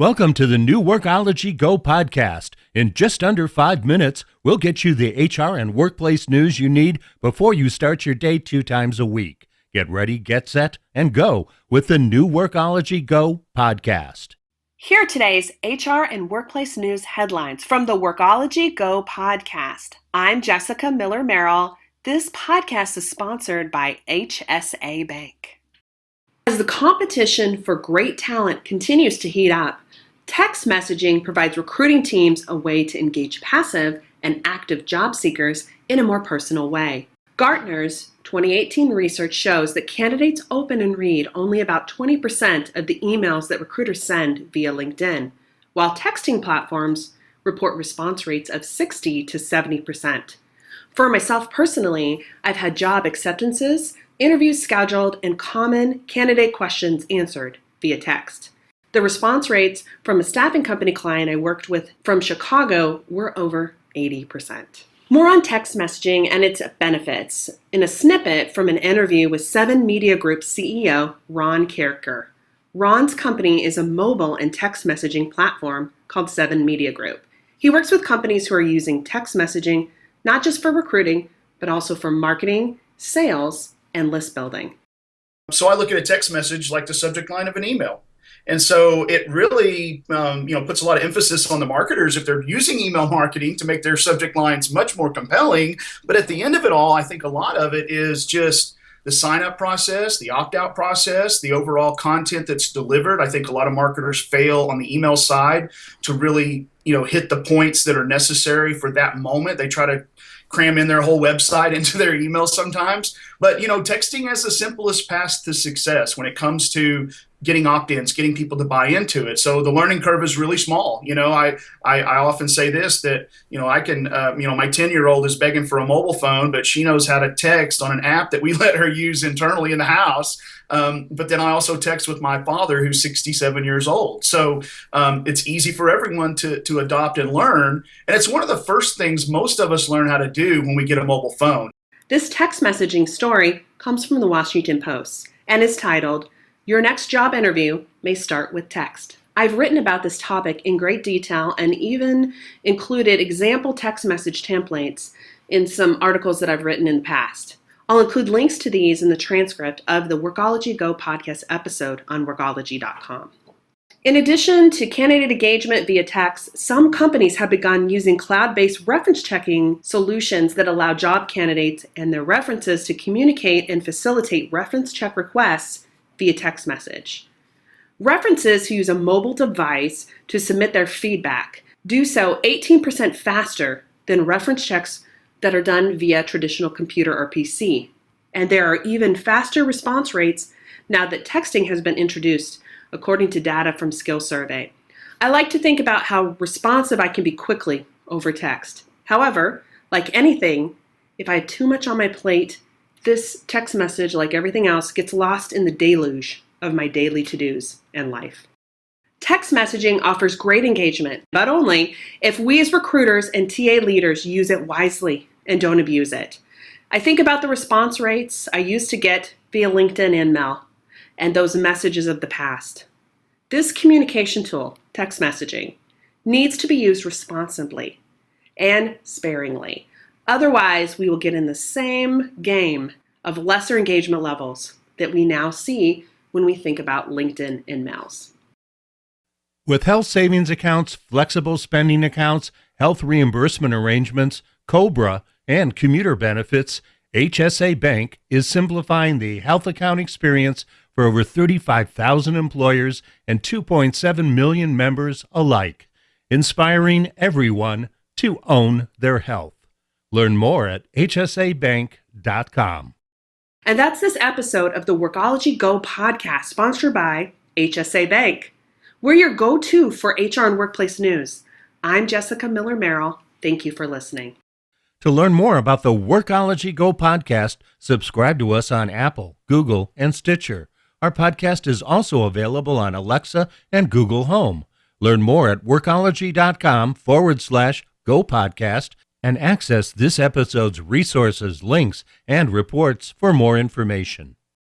Welcome to the new Workology Go Podcast. In just under 5 minutes, we'll get you the HR and workplace news you need before you start your day 2 times a week. Get ready, get set, and go with the new Workology Go Podcast. Here are today's HR and workplace news headlines from the Workology Go Podcast. I'm Jessica Miller-Merrill. This podcast is sponsored by HSA Bank. As the competition for great talent continues to heat up, text messaging provides recruiting teams a way to engage passive and active job seekers in a more personal way. Gartner's 2018 research shows that candidates open and read only about 20% of the emails that recruiters send via LinkedIn, while texting platforms report response rates of 60 to 70%. For myself personally, I've had job acceptances, interviews scheduled, and common candidate questions answered via text. The response rates from a staffing company client I worked with from Chicago were over 80%. More on text messaging and its benefits in a snippet from an interview with 7 Media Group CEO Ron Kierker. Ron's company is a mobile and text messaging platform called 7 Media Group. He works with companies who are using text messaging not just for recruiting, but also for marketing, sales, and list building. So I look at a text message like the subject line of an email. And so it really puts a lot of emphasis on the marketers if they're using email marketing to make their subject lines much more compelling. But at the end of it all, I think a lot of it is just the sign-up process, the opt-out process, the overall content that's delivered. I think a lot of marketers fail on the email side to really hit the points that are necessary for that moment. They try to cram in their whole website into their email sometimes. But, texting has the simplest path to success when it comes to getting opt-ins, getting people to buy into it. So the learning curve is really small. I often say this, that, I can, my 10-year-old is begging for a mobile phone, but she knows how to text on an app that we let her use internally in the house. But then I also text with my father, who's 67 years old. So it's easy for everyone to adopt and learn. And it's one of the first things most of us learn how to do when we get a mobile phone. This text messaging story comes from the Washington Post and is titled, "Your next job interview may start with text." I've written about this topic in great detail and even included example text message templates in some articles that I've written in the past. I'll include links to these in the transcript of the Workology Go podcast episode on Workology.com. In addition to candidate engagement via text, some companies have begun using cloud-based reference checking solutions that allow job candidates and their references to communicate and facilitate reference check requests via text message. References who use a mobile device to submit their feedback do so 18% faster than reference checks that are done via traditional computer or PC. And there are even faster response rates now that texting has been introduced, according to data from Skill Survey. I like to think about how responsive I can be quickly over text. However, like anything, if I have too much on my plate, this text message, like everything else, gets lost in the deluge of my daily to-dos and life. Text messaging offers great engagement, but only if we as recruiters and TA leaders use it wisely and don't abuse it. I think about the response rates I used to get via LinkedIn InMail and those messages of the past. This communication tool, text messaging, needs to be used responsibly and sparingly. Otherwise, we will get in the same game of lesser engagement levels that we now see when we think about LinkedIn InMails. With health savings accounts, flexible spending accounts, health reimbursement arrangements, COBRA, and commuter benefits, HSA Bank is simplifying the health account experience for over 35,000 employers and 2.7 million members alike, inspiring everyone to own their health. Learn more at hsabank.com. And that's this episode of the Workology Go podcast, sponsored by HSA Bank. We're your go-to for HR and workplace news. I'm Jessica Miller-Merrill. Thank you for listening. To learn more about the Workology Go podcast, subscribe to us on Apple, Google, and Stitcher. Our podcast is also available on Alexa and Google Home. Learn more at workology.com/Go podcast and access this episode's resources, links, and reports for more information.